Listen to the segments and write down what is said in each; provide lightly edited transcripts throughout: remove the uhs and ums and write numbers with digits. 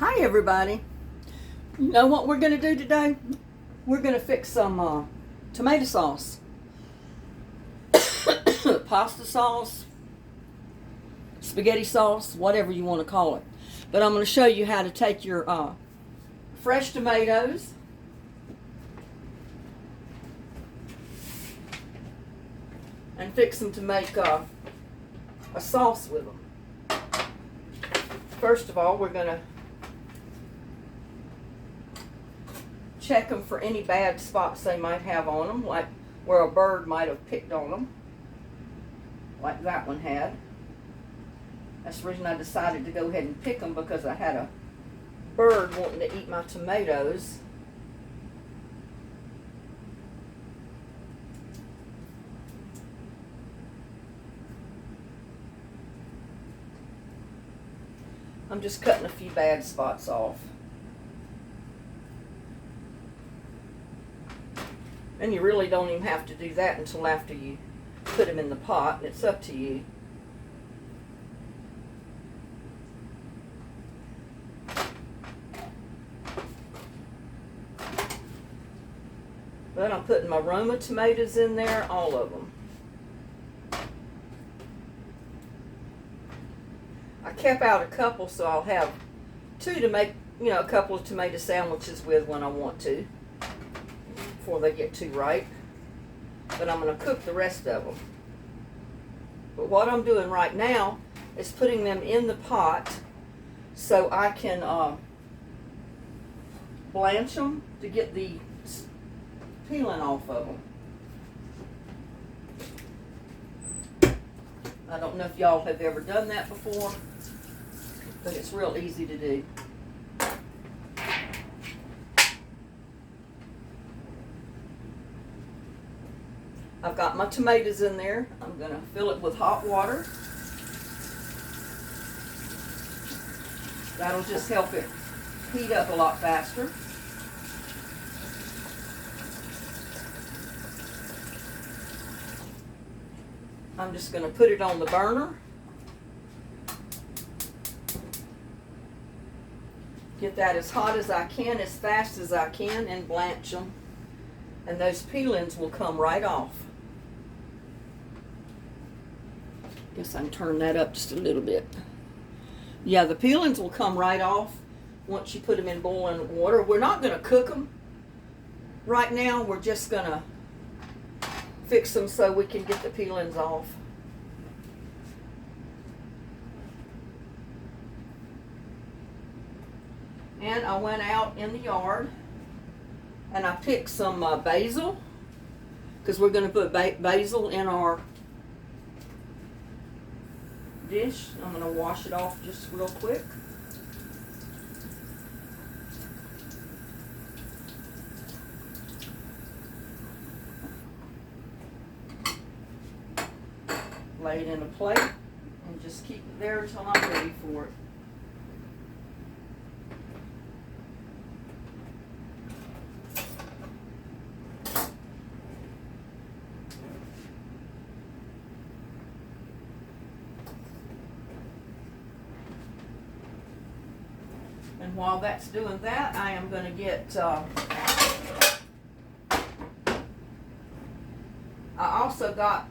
Hi everybody. You know what we're going to do today? We're going to fix some tomato sauce. Pasta sauce, spaghetti sauce, whatever you want to call it. But I'm going to show you how to take your fresh tomatoes and fix them to make a sauce with them. First of all, we're going to check them for any bad spots they might have on them, like where a bird might have picked on them, like that one had. That's the reason I decided to go ahead and pick them, because I had a bird wanting to eat my tomatoes. I'm just cutting a few bad spots off. And you really don't even have to do that until after you put them in the pot, and it's up to you. But I'm putting my Roma tomatoes in there, all of them. I kept out a couple, so I'll have two to make, a couple of tomato sandwiches with when I want to, before they get too ripe. But I'm going to cook the rest of them. But what I'm doing right now is putting them in the pot so I can blanch them to get the peeling off of them. I don't know if y'all have ever done that before, but it's real easy to do. I've got my tomatoes in there. I'm going to fill it with hot water. That'll just help it heat up a lot faster. I'm just going to put it on the burner. Get that as hot as I can, as fast as I can, and blanch them. And those peelings will come right off. Guess I can turn that up just a little bit. Yeah, the peelings will come right off once you put them in boiling water. We're not going to cook them right now. We're just going to fix them so we can get the peelings off. And I went out in the yard and I picked some basil, because we're going to put basil in our dish. I'm going to wash it off just real quick. Lay it in a plate and just keep it there until I'm ready for it. And while that's doing that, I am going to get, I also got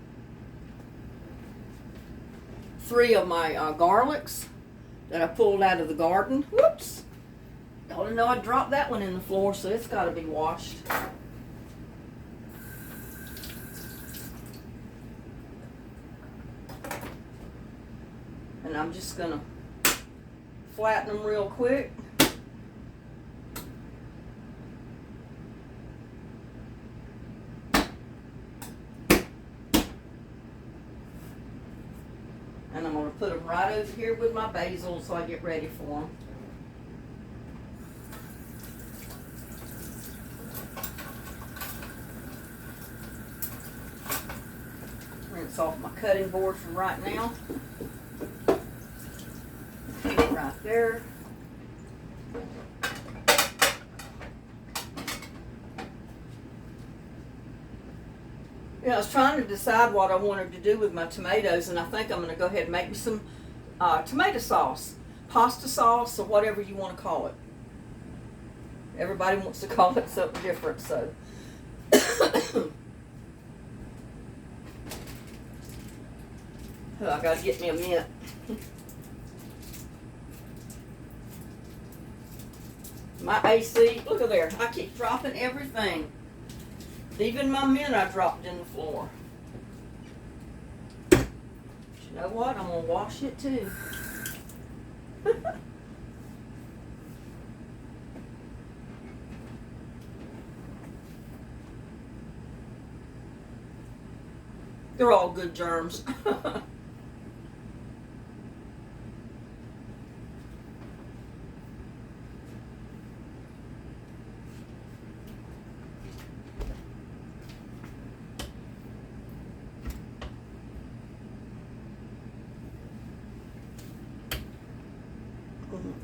3 of my garlics that I pulled out of the garden. Whoops! Don't know I dropped that one in the floor, so it's got to be washed. And I'm just going to flatten them real quick. And I'm going to put them right over here with my basil so I get ready for them. Rinse off my cutting board for right now. Put it right there. I was trying to decide what I wanted to do with my tomatoes, and I think I'm going to go ahead and make me some tomato sauce. pasta sauce or whatever you want to call it. Everybody wants to call it something different, so. Oh, I gotta get me a mint. My AC, look at there. I keep dropping everything. Even my mint I dropped in the floor. But you know what? I'm gonna wash it too. They're all good germs.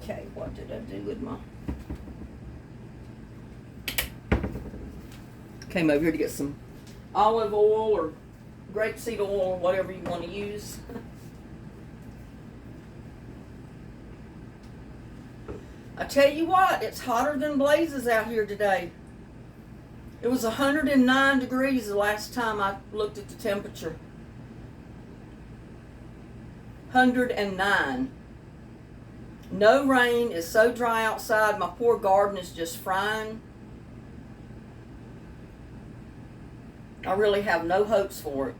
Okay, what did I do with my... Came over here to get some olive oil or grapeseed oil or whatever you want to use. I tell you what, it's hotter than blazes out here today. It was 109 degrees the last time I looked at the temperature. 109. No rain. It's so dry outside. My poor garden is just frying. I really have no hopes for it.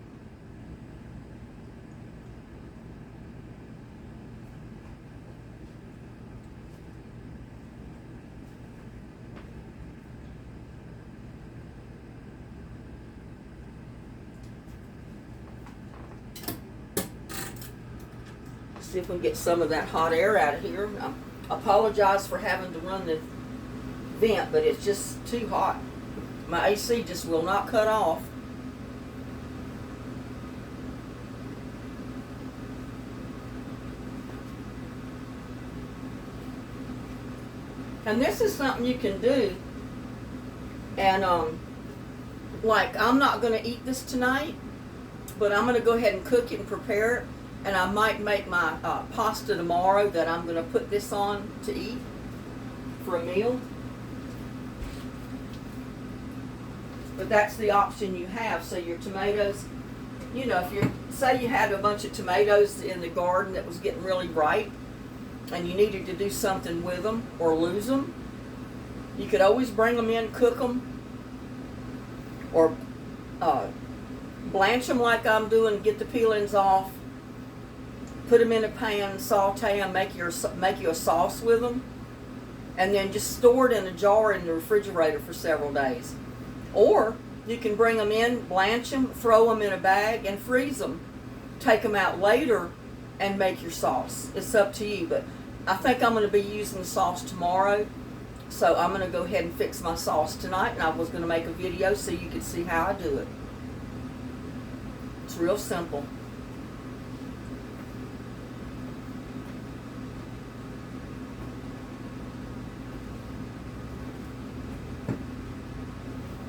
See if we can get some of that hot air out of here. I apologize for having to run the vent, but it's just too hot. My AC just will not cut off. And this is something you can do. And like, I'm not going to eat this tonight, but I'm going to go ahead and cook it and prepare it. And I might make my pasta tomorrow that I'm going to put this on to eat for a meal. But that's the option you have. So your tomatoes, you know, if you say you had a bunch of tomatoes in the garden that was getting really bright and you needed to do something with them or lose them, you could always bring them in, cook them, or blanch them like I'm doing, get the peelings off, put them in a pan, saute them, make you a sauce with them, and then just store it in a jar in the refrigerator for several days. Or you can bring them in, blanch them, throw them in a bag, and freeze them. Take them out later and make your sauce. It's up to you, but I think I'm going to be using the sauce tomorrow, so I'm going to go ahead and fix my sauce tonight, and I was going to make a video so you could see how I do it. It's real simple.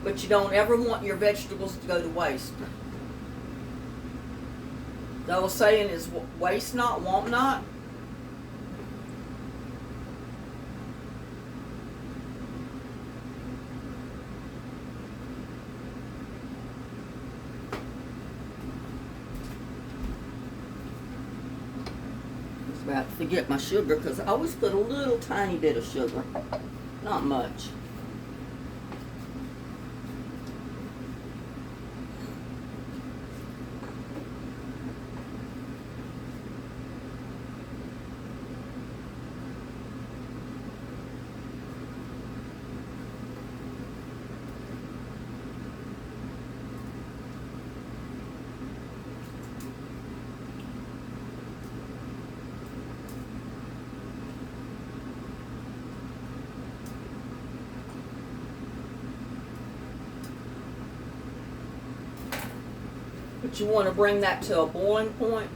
But you don't ever want your vegetables to go to waste. The old saying is, waste not, want not. I was about to forget my sugar because I always put a little tiny bit of sugar, not much. But you want to bring that to a boiling point.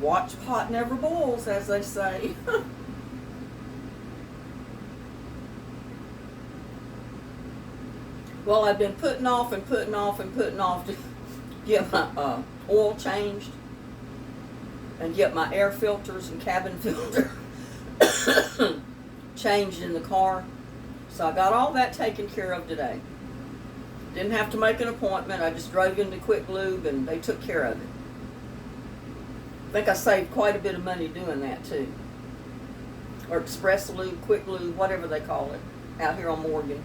watch pot never boils, as they say. Well, I've been putting off and putting off and putting off to get my oil changed and get my air filters and cabin filter changed in the car. So I got all that taken care of today. Didn't have to make an appointment. I just drove into Quick Lube and they took care of it. I think I saved quite a bit of money doing that too. Or Express Lube, Quick Lube, whatever they call it, out here on Morgan.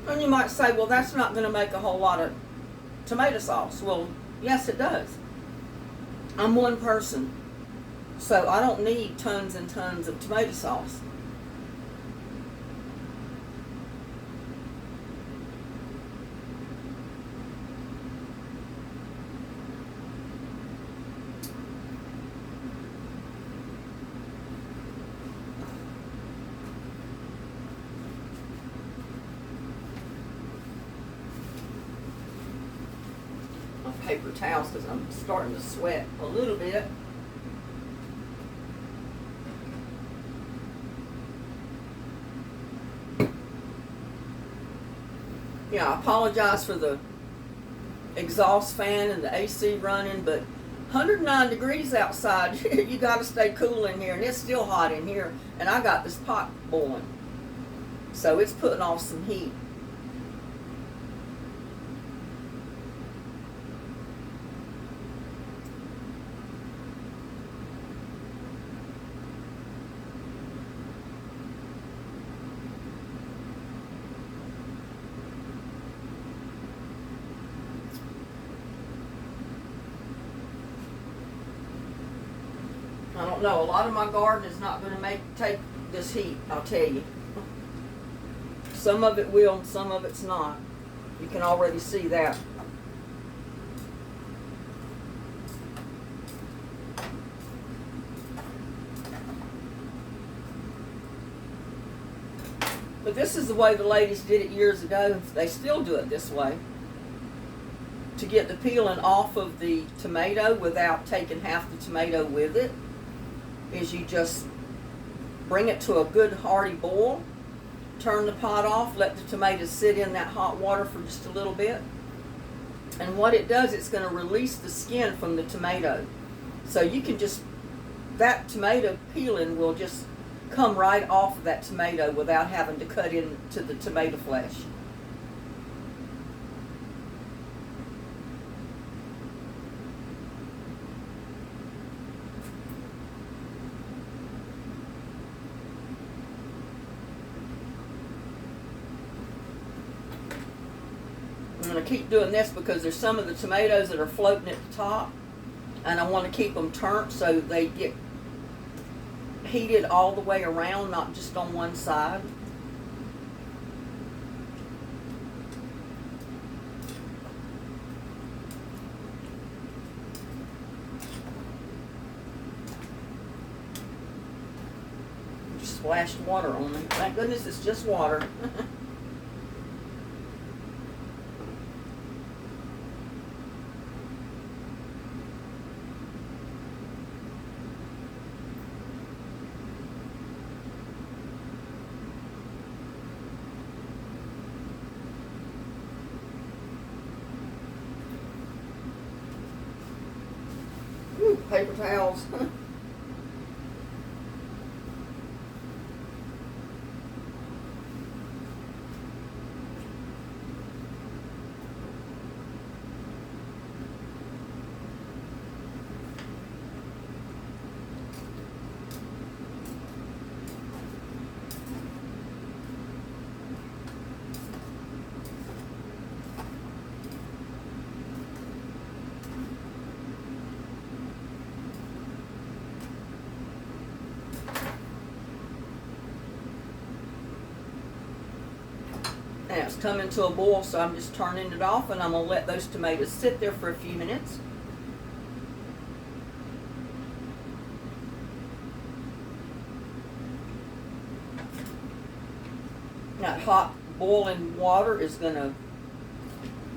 And you might say, well, that's not going to make a whole lot of tomato sauce. Well, yes, it does. I'm one person, so I don't need tons and tons of tomato sauce. Paper towels because I'm starting to sweat a little bit. Yeah, I apologize for the exhaust fan and the AC running, but 109 degrees outside. You got to stay cool in here, and it's still hot in here, and I got this pot boiling, so it's putting off some heat. I don't know. A lot of my garden is not going to take this heat, I'll tell you. Some of it will, and some of it's not. You can already see that. But this is the way the ladies did it years ago. They still do it this way. To get the peeling off of the tomato without taking half the tomato with it, is you just bring it to a good hearty boil, turn the pot off, let the tomatoes sit in that hot water for just a little bit, and what it does, it's going to release the skin from the tomato. So you can just, that tomato peeling will just come right off of that tomato without having to cut into the tomato flesh. I'm going to keep doing this because there's some of the tomatoes that are floating at the top, and I want to keep them turned so they get heated all the way around, not just on one side. Just splashed water on me. Thank goodness it's just water. Paper towels. And it's coming to a boil, so I'm just turning it off, and I'm going to let those tomatoes sit there for a few minutes. That hot boiling water is going to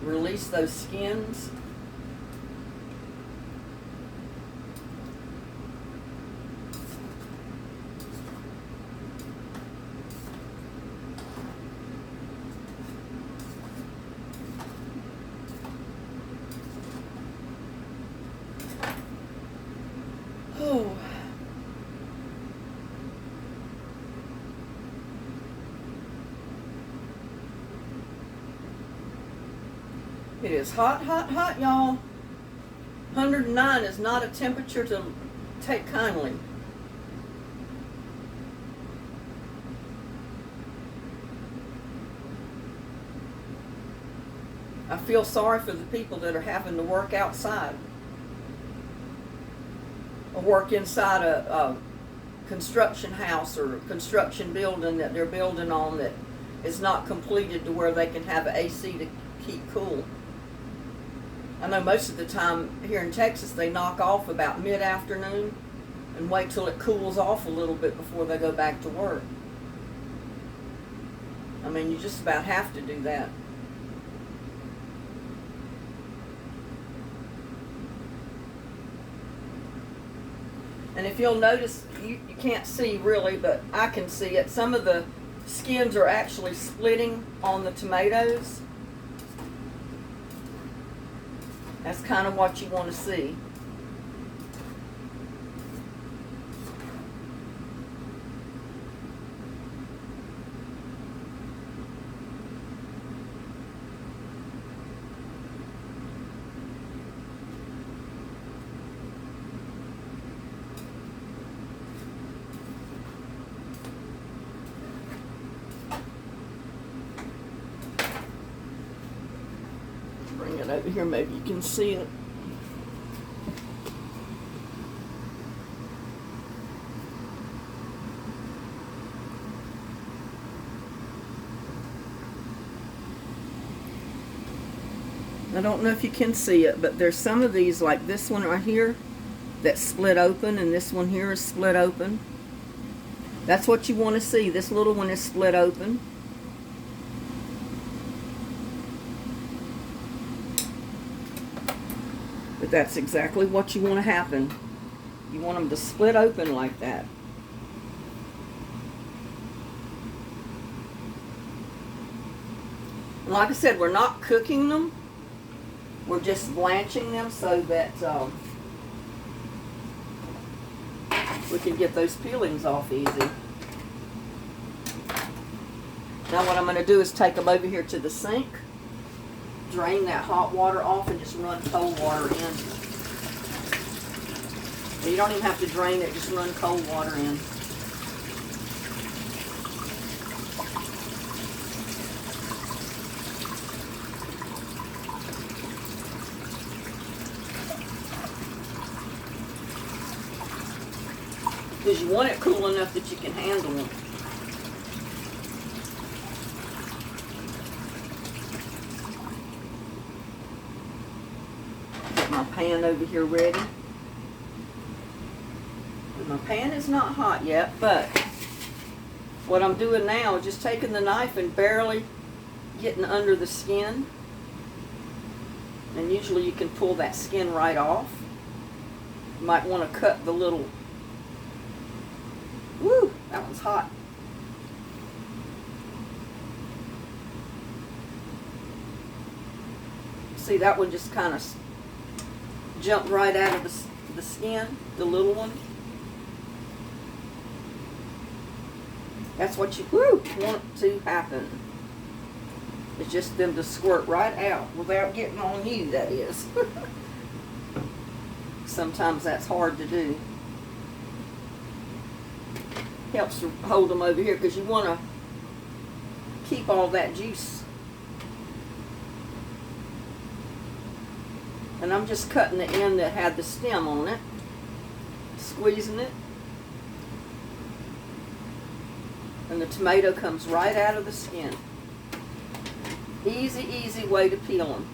release those skins. Oh. It is hot, hot, hot, y'all. 109 is not a temperature to take kindly. I feel sorry for the people that are having to work outside or work inside a construction house or a construction building that they're building on that is not completed to where they can have an AC to keep cool. I know most of the time here in Texas they knock off about mid-afternoon and wait till it cools off a little bit before they go back to work. I mean, you just about have to do that. And if you'll notice, you can't see really, but I can see it. Some of the skins are actually splitting on the tomatoes. That's kind of what you want to see. Bring it over here, maybe you can see it. I don't know if you can see it, but there's some of these, like this one right here, that's split open, and this one here is split open. That's what you want to see. This little one is split open. But that's exactly what you want to happen. You want them to split open like that. And like I said, we're not cooking them. We're just blanching them so that we can get those peelings off easy. Now what I'm going to do is take them over here to the sink, drain that hot water off, and just run cold water in. You don't even have to drain it, just run cold water in. Because you want it cool enough that you can handle them. Get my pan over here ready. And my pan is not hot yet, but what I'm doing now is just taking the knife and barely getting under the skin. And usually you can pull that skin right off. You might want to cut the little... Woo! That one's hot. See, that one just kind of jumped right out of the skin, the little one. That's what you want to happen. It's just them to squirt right out without getting on you, that is. Sometimes that's hard to do. Helps to hold them over here because you want to keep all that juice. And I'm just cutting the end that had the stem on it, squeezing it. And the tomato comes right out of the skin. Easy, easy way to peel them.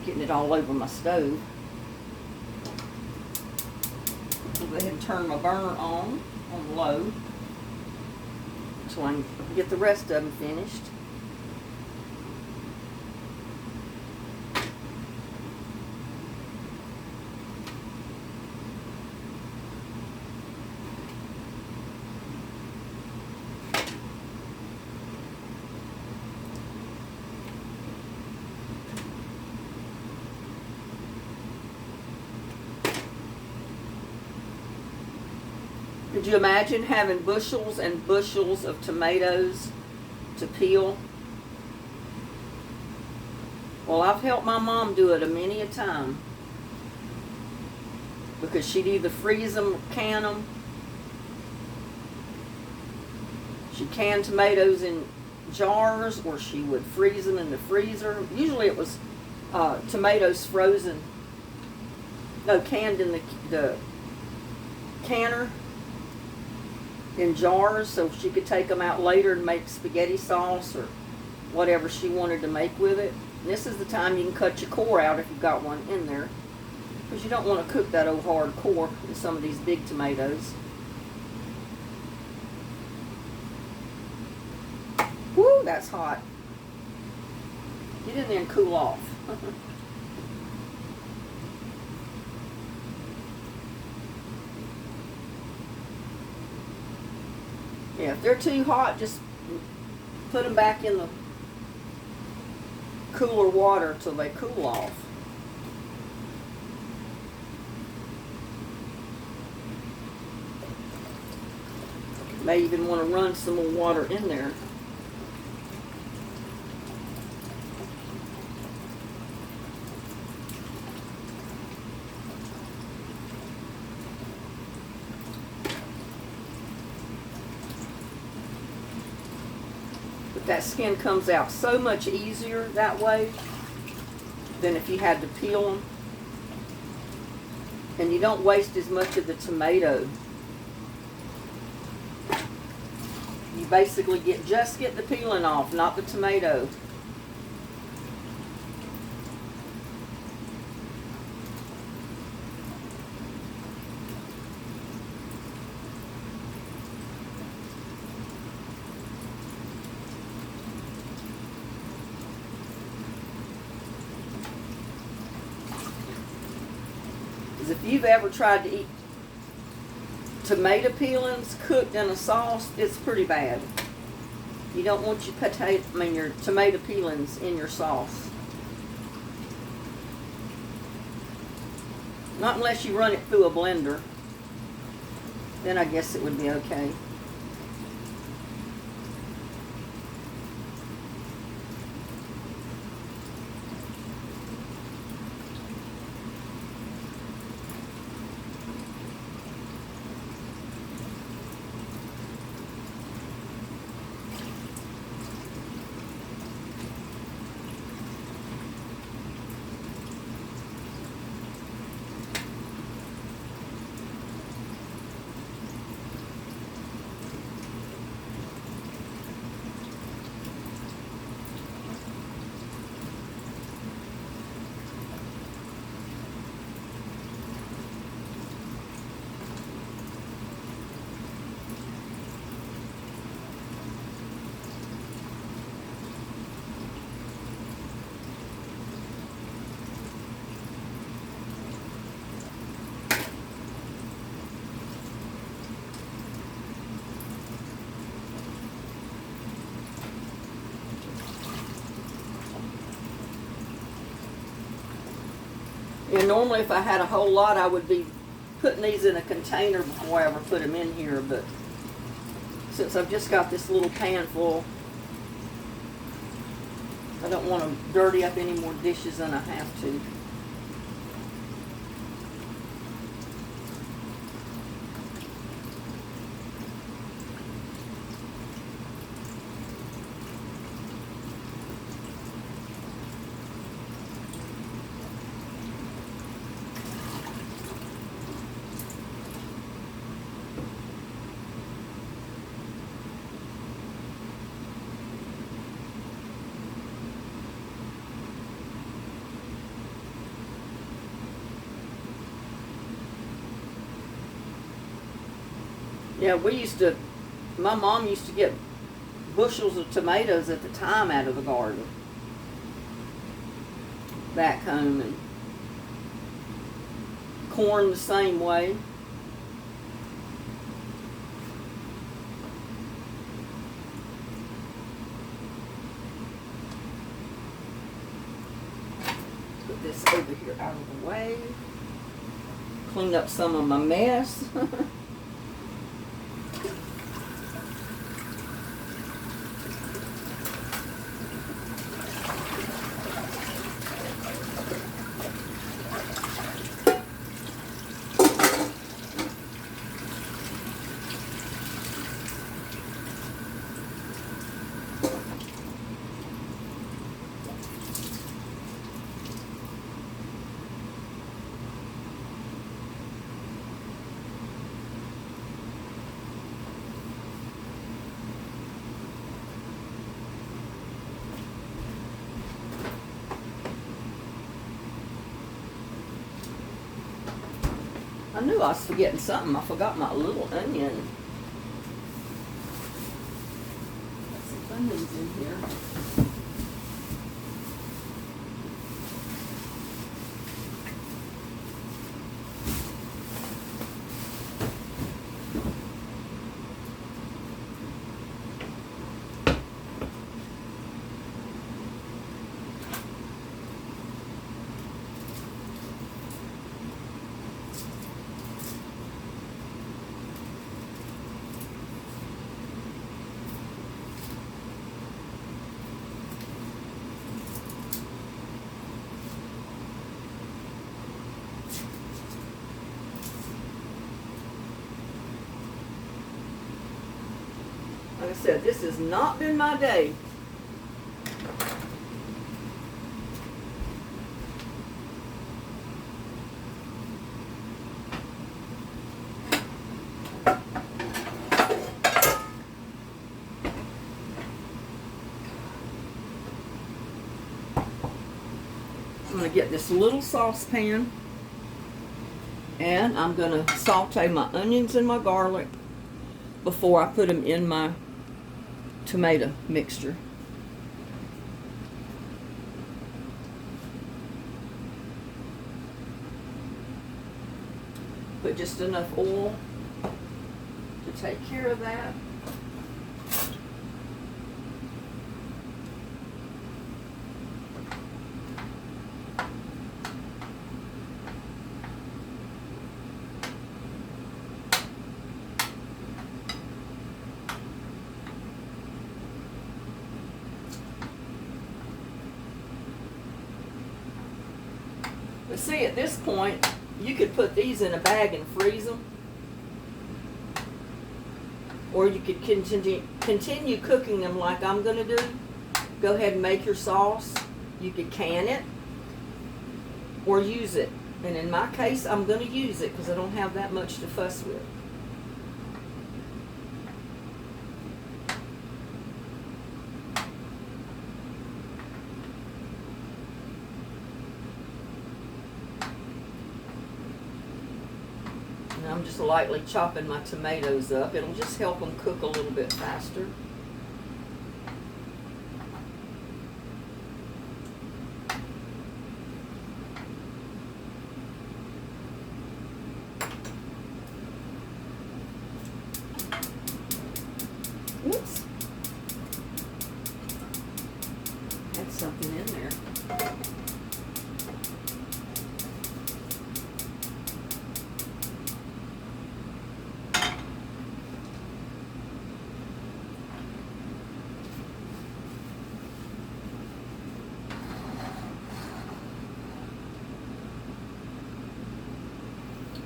Getting it all over my stove. I'll go ahead and turn my burner on low so I can get the rest of them finished. Could you imagine having bushels and bushels of tomatoes to peel? Well, I've helped my mom do it many a time, because she'd either freeze them or can them. She'd can tomatoes in jars, or she would freeze them in the freezer. Usually it was tomatoes frozen, no, canned in the canner in jars, so she could take them out later and make spaghetti sauce or whatever she wanted to make with it. And this is the time you can cut your core out if you've got one in there, because you don't want to cook that old hard core in some of these big tomatoes. Woo, that's hot. Get in there and cool off. Yeah, if they're too hot, just put them back in the cooler water till they cool off. May even want to run some more water in there. That skin comes out so much easier that way than if you had to peel them. And you don't waste as much of the tomato. You basically just get the peeling off, not the tomato. If you've ever tried to eat tomato peelings cooked in a sauce, it's pretty bad. You don't want your tomato peelings in your sauce. Not unless you run it through a blender. Then I guess it would be okay. And normally if I had a whole lot, I would be putting these in a container before I ever put them in here, but since I've just got this little pan full, I don't want to dirty up any more dishes than I have to. Yeah, my mom used to get bushels of tomatoes at the time out of the garden back home, and corn the same way. Put this over here out of the way. Clean up some of my mess. I knew I was forgetting something. I forgot my little onion. Got some onions in here. Like I said, this has not been my day. I'm going to get this little saucepan, and I'm going to saute my onions and my garlic before I put them in my tomato mixture. Put just enough oil to take care of that. But see, at this point, you could put these in a bag and freeze them. Or you could continue cooking them like I'm going to do. Go ahead and make your sauce. You could can it or use it. And in my case, I'm going to use it because I don't have that much to fuss with. I'm just lightly chopping my tomatoes up. It'll just help them cook a little bit faster. Oops. Had something in there.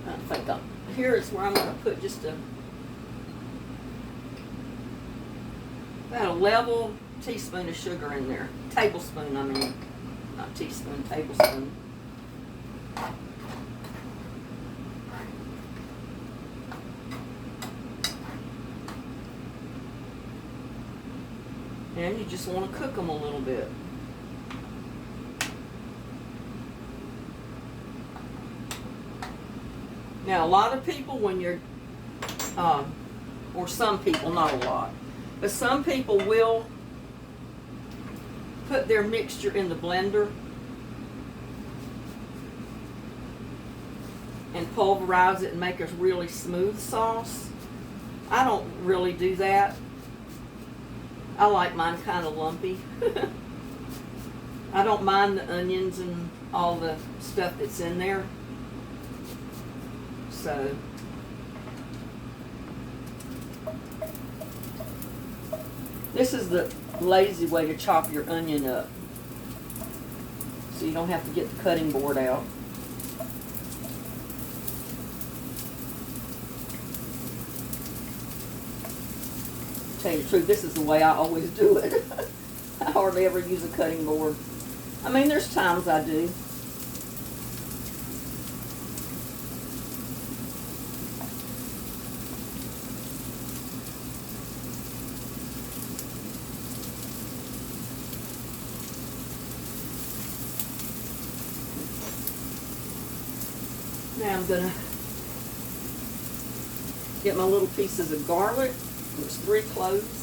I think here is where I'm going to put just about a level teaspoon of sugar in there. Tablespoon, I mean. Not teaspoon, tablespoon. And you just want to cook them a little bit. Now, a lot of people, when you're or some people, not a lot, but some people will put their mixture in the blender and pulverize it and make a really smooth sauce. I don't really do that. I like mine kind of lumpy. I don't mind the onions and all the stuff that's in there. So this is the lazy way to chop your onion up, so you don't have to get the cutting board out. To tell you the truth, this is the way I always do it. I hardly ever use a cutting board. I mean, there's times I do. Now I'm going to get my little pieces of garlic. There's 3 cloves.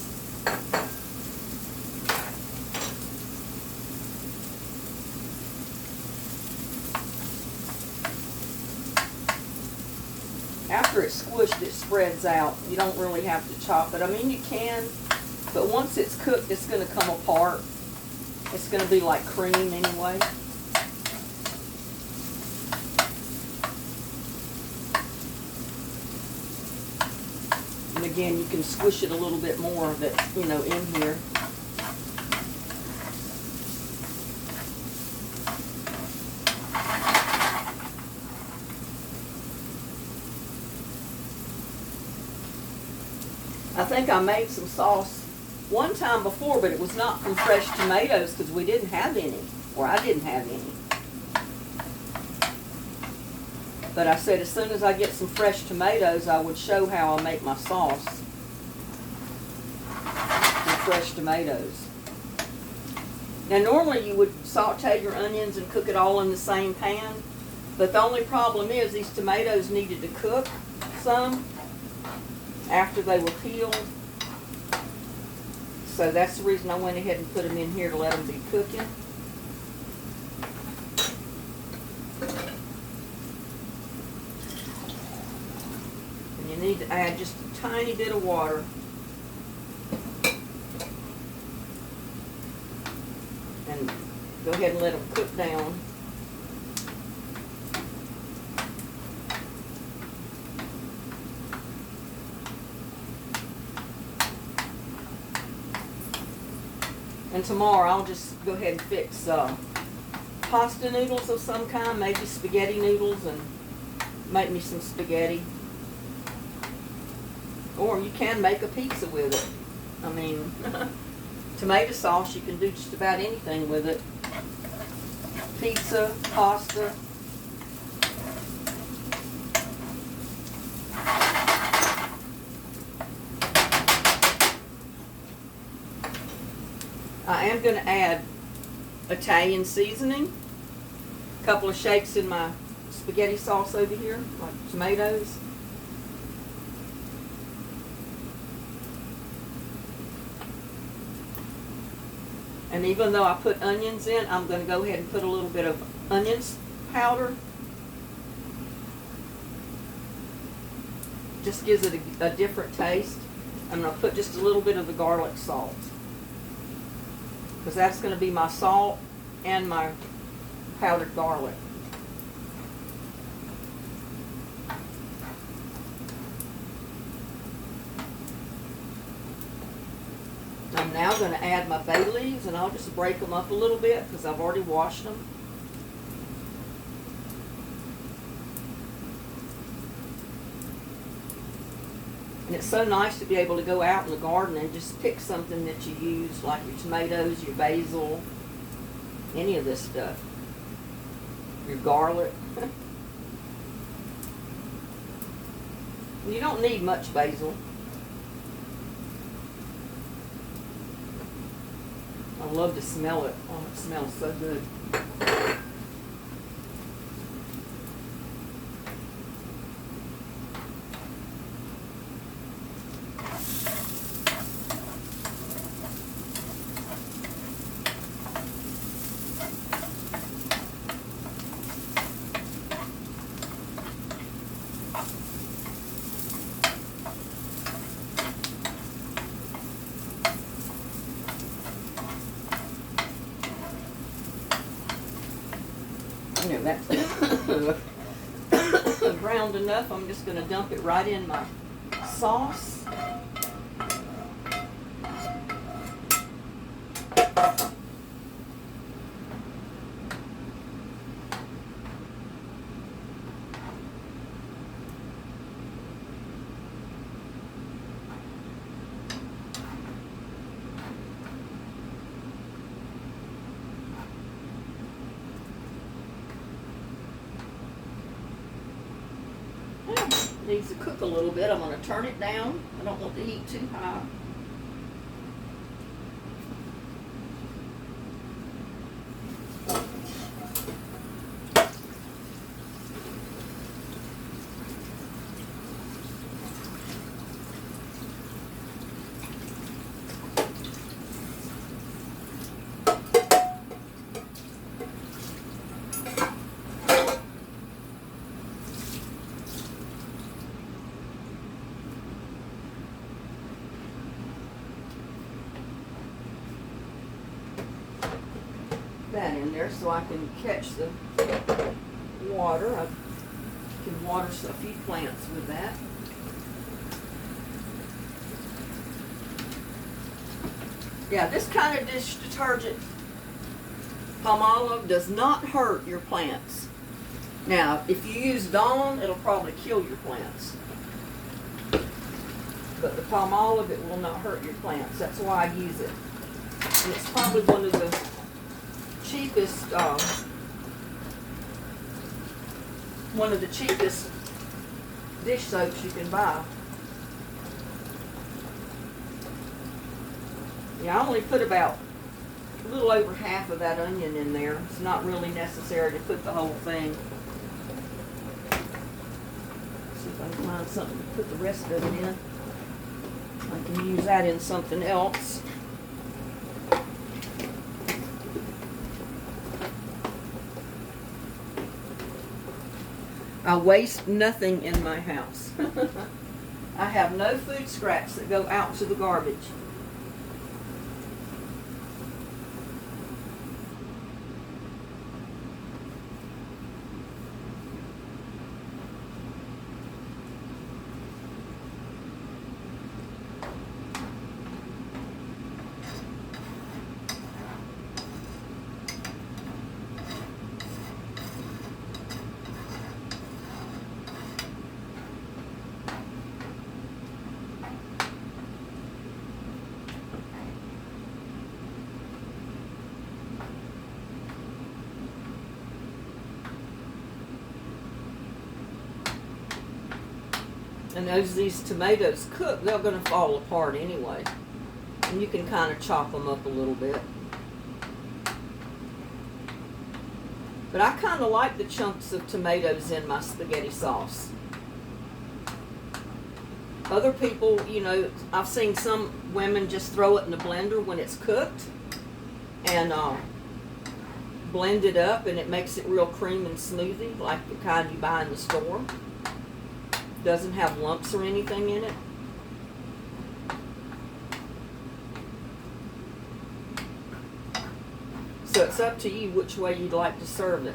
After it's squished, it spreads out. You don't really have to chop it. I mean, you can, but once it's cooked, it's going to come apart. It's going to be like cream anyway. And again, you can squish it a little bit more that's, you know, in here. I think I made some sauce one time before, but it was not from fresh tomatoes because we didn't have any, or I didn't have any. But I said as soon as I get some fresh tomatoes, I would show how I make my sauce with fresh tomatoes. Now normally you would saute your onions and cook it all in the same pan, but the only problem is these tomatoes needed to cook some after they were peeled. So that's the reason I went ahead and put them in here to let them be cooking. And you need to add just a tiny bit of water. And go ahead and let them cook down. And tomorrow I'll just go ahead and fix pasta noodles of some kind, maybe spaghetti noodles, and make me some spaghetti. Or you can make a pizza with it. I mean, tomato sauce, you can do just about anything with it. Pizza, pasta. I am going to add Italian seasoning, a couple of shakes in my spaghetti sauce over here, like tomatoes. And even though I put onions in, I'm going to go ahead and put a little bit of onions powder. Just gives it a different taste. I'm going to put just a little bit of the garlic salt, because that's going to be my salt and my powdered garlic. I'm now going to add my bay leaves, and I'll just break them up a little bit because I've already washed them. And it's so nice to be able to go out in the garden and just pick something that you use, like your tomatoes, your basil, any of this stuff. Your garlic. You don't need much basil. I love to smell it. Oh, it smells so good. You know, that's browned enough. I'm just going to dump it right in my sauce. Needs to cook a little bit. I'm going to turn it down. I don't want the heat too high. That in there so I can catch the water. I can water a few plants with that. Yeah, this kind of dish detergent, Tomatoe, does not hurt your plants. Now, if you use Dawn, it'll probably kill your plants. But the Tomatoe, it will not hurt your plants. That's why I use it. And it's probably one of the cheapest dish soaps you can buy. Yeah, I only put about a little over half of that onion in there. It's not really necessary to put the whole thing. See if I can find something to put the rest of it in. I can use that in something else. I waste nothing in my house. I have no food scraps that go out to the garbage. And as these tomatoes cook, they're going to fall apart anyway. And you can kind of chop them up a little bit. But I kind of like the chunks of tomatoes in my spaghetti sauce. Other people, you know, I've seen some women just throw it in the blender when it's cooked and blend it up, and it makes it real cream and smoothie, like the kind you buy in the store. Doesn't have lumps or anything in it. So it's up to you which way you'd like to serve it.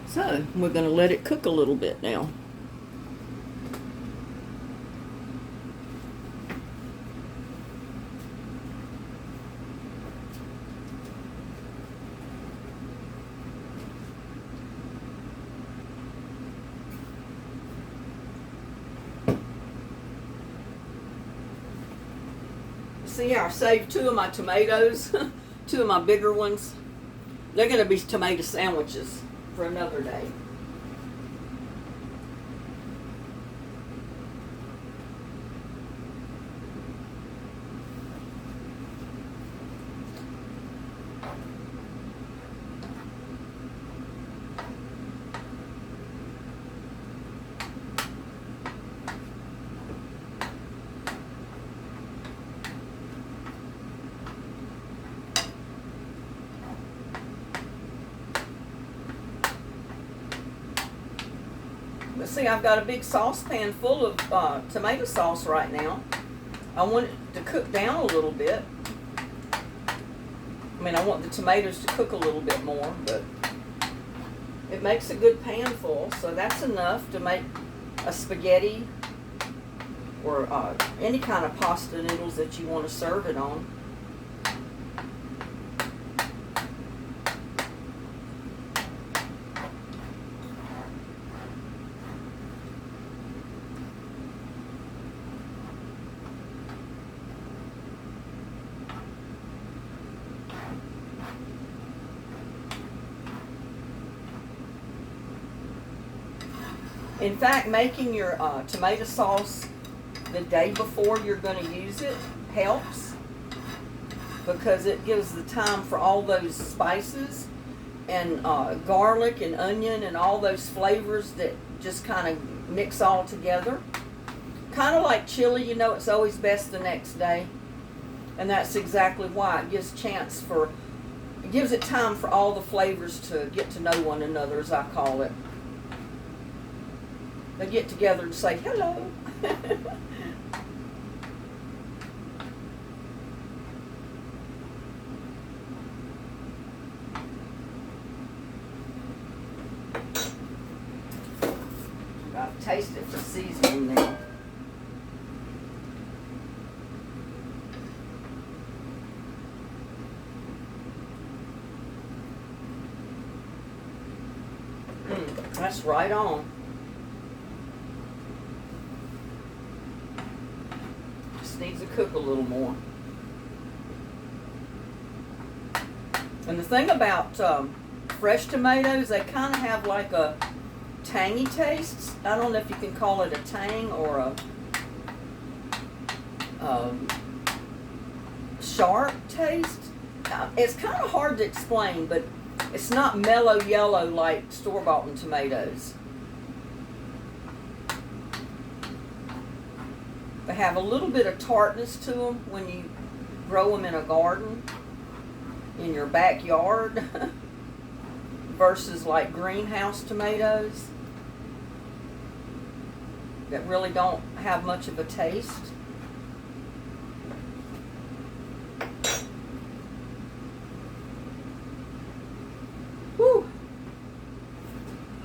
So we're going to let it cook a little bit now. See how I saved two of my tomatoes, two of my bigger ones. They're going to be tomato sandwiches for another day. But see, I've got a big saucepan full of tomato sauce right now. I want it to cook down a little bit. I mean, I want the tomatoes to cook a little bit more, but it makes a good pan full, so that's enough to make a spaghetti or any kind of pasta noodles that you want to serve it on. In fact, making your tomato sauce the day before you're going to use it helps, because it gives the time for all those spices and garlic and onion and all those flavors that just kind of mix all together. Kind of like chili, you know, it's always best the next day. And that's exactly why. It gives it gives it time for all the flavors to get to know one another, as I call it. They get together and say hello. Got to taste it for seasoning now. That's right on. Needs to cook a little more. And the thing about fresh tomatoes, they kind of have like a tangy taste. I don't know if you can call it a tang or a sharp taste. It's kind of hard to explain, but it's not mellow yellow like store-bought tomatoes. They have a little bit of tartness to them when you grow them in a garden, in your backyard, versus like greenhouse tomatoes that really don't have much of a taste. Whew.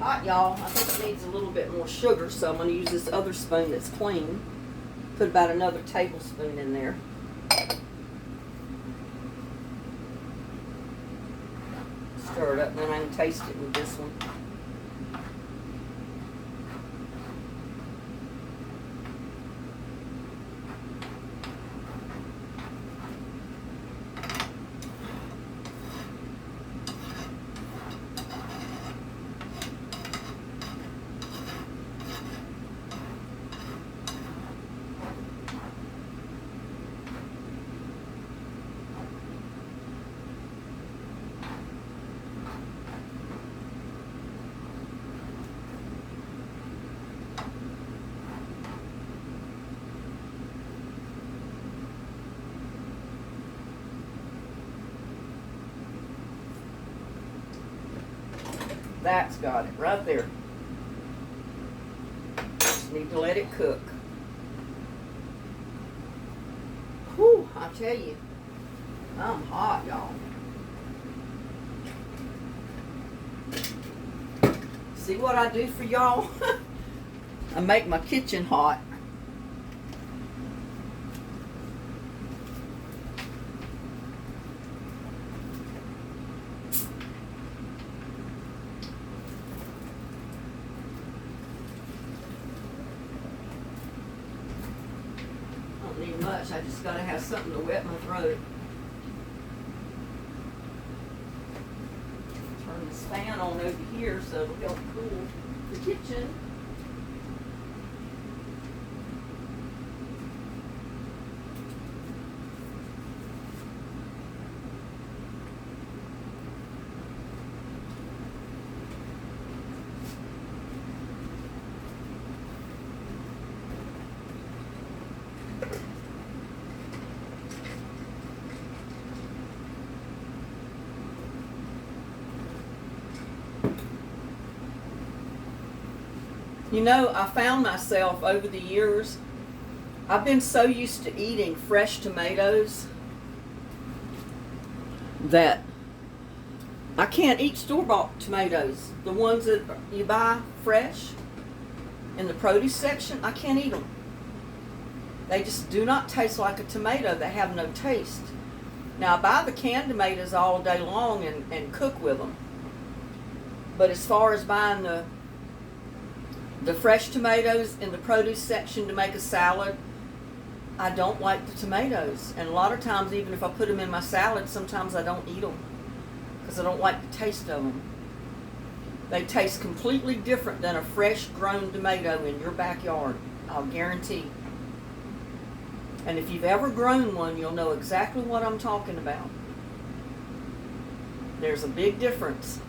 Hot, y'all. I think it needs a little bit more sugar, so I'm going to use this other spoon that's clean. Put about another tablespoon in there. Stir it up, and then I can taste it with this one. That's got it right there. Just need to let it cook. Whew, I tell you, I'm hot, y'all. See what I do for y'all? I make my kitchen hot. Much. I just gotta have something to wet my throat. Turn this fan on over here so it'll help cool the kitchen. You know, I found myself over the years, I've been so used to eating fresh tomatoes that I can't eat store-bought tomatoes. The ones that you buy fresh in the produce section, I can't eat them. They just do not taste like a tomato. They have no taste. Now, I buy the canned tomatoes all day long and cook with them. But as far as buying the fresh tomatoes in the produce section to make a salad, I don't like the tomatoes. And a lot of times, even if I put them in my salad, sometimes I don't eat them because I don't like the taste of them. They taste completely different than a fresh grown tomato in your backyard, I'll guarantee. And if you've ever grown one, you'll know exactly what I'm talking about. There's a big difference.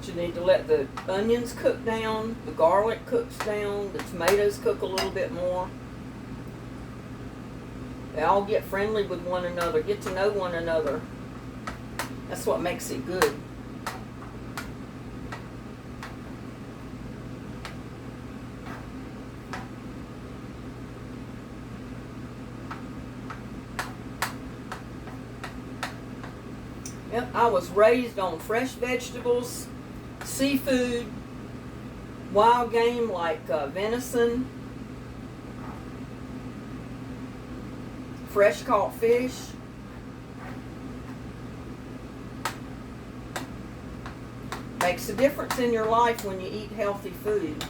You need to let the onions cook down, the garlic cooks down, the tomatoes cook a little bit more. They all get friendly with one another, get to know one another. That's what makes it good. Yep, I was raised on fresh vegetables, seafood, wild game like venison, fresh caught fish. Makes a difference in your life when you eat healthy food.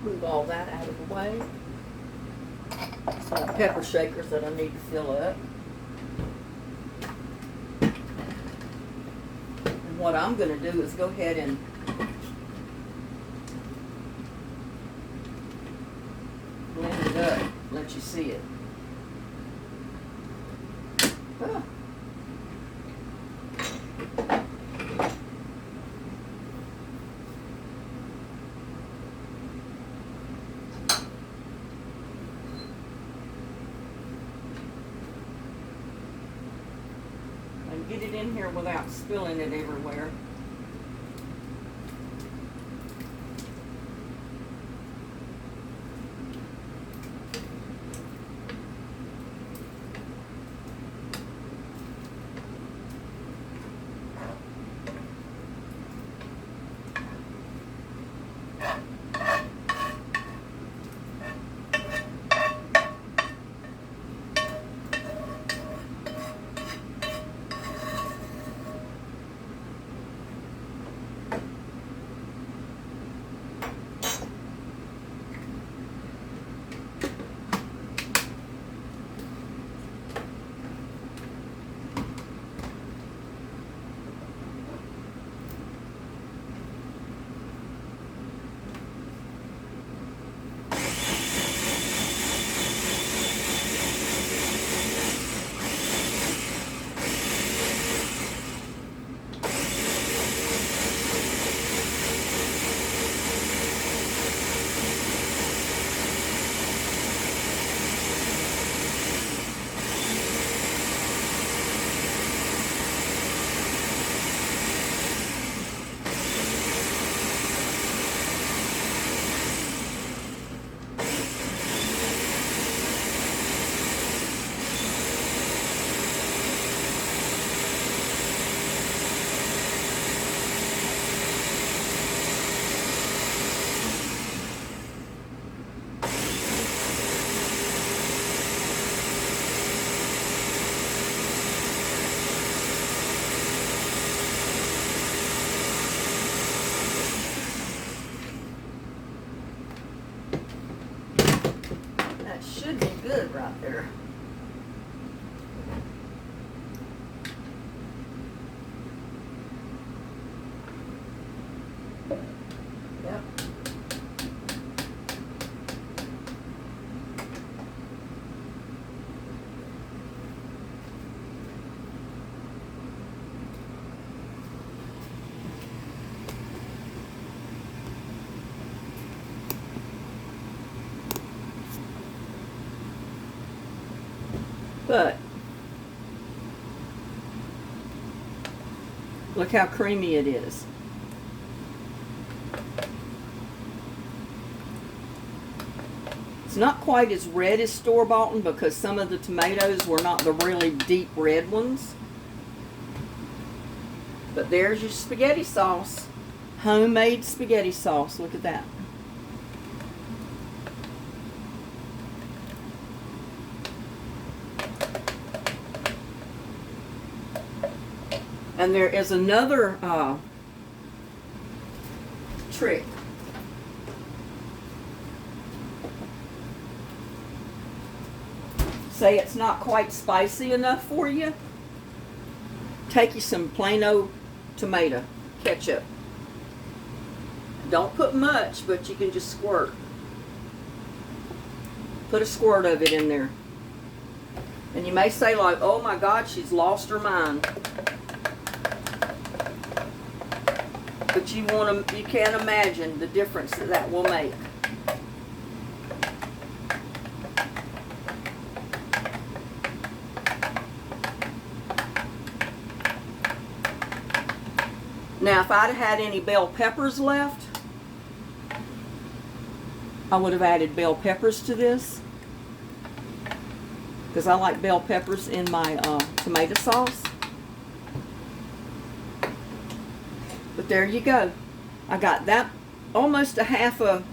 Move all that out of the way. Some pepper shakers that I need to fill up. And what I'm going to do is go ahead and blend it up, let you see it. Oh. Get it in here without spilling it everywhere. But look how creamy it is. It's not quite as red as store-bought because some of the tomatoes were not the really deep red ones. But there's your spaghetti sauce. Homemade spaghetti sauce. Look at that. And there is another trick. Say it's not quite spicy enough for you. Take you some plain old tomato ketchup. Don't put much, but you can just squirt. Put a squirt of it in there. And you may say like, oh my God, she's lost her mind. But you can't imagine the difference that will make. Now, if I'd had any bell peppers left, I would have added bell peppers to this. Because I like bell peppers in my tomato sauce. But there you go. I got that, almost a half a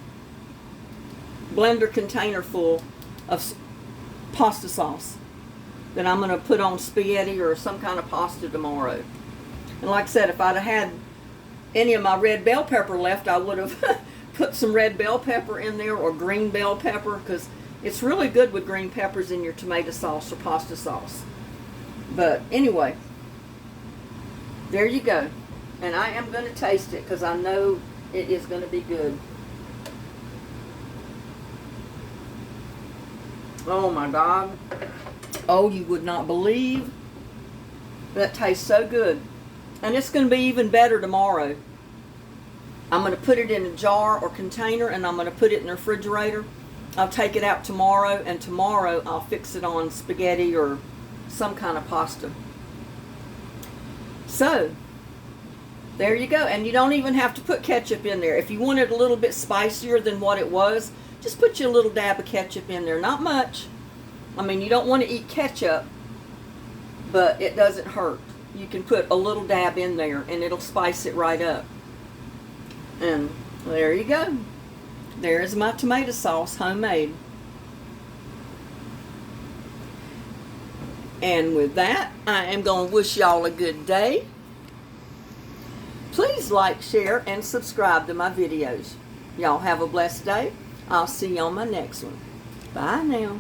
blender container full of pasta sauce that I'm going to put on spaghetti or some kind of pasta tomorrow. And like I said, if I'd have had any of my red bell pepper left, I would have put some red bell pepper in there or green bell pepper, because it's really good with green peppers in your tomato sauce or pasta sauce. But anyway, there you go. And I am going to taste it because I know it is going to be good. Oh my God. Oh, you would not believe. That tastes so good. And it's going to be even better tomorrow. I'm going to put it in a jar or container and I'm going to put it in the refrigerator. I'll take it out tomorrow, and tomorrow I'll fix it on spaghetti or some kind of pasta. So, there you go. And you don't even have to put ketchup in there. If you want it a little bit spicier than what it was, just put you a little dab of ketchup in there. Not much. I mean, you don't want to eat ketchup, but it doesn't hurt. You can put a little dab in there and it'll spice it right up. And there you go. There's my tomato sauce, homemade. And with that, I am going to wish y'all a good day. Please like, share, and subscribe to my videos. Y'all have a blessed day. I'll see you on my next one. Bye now.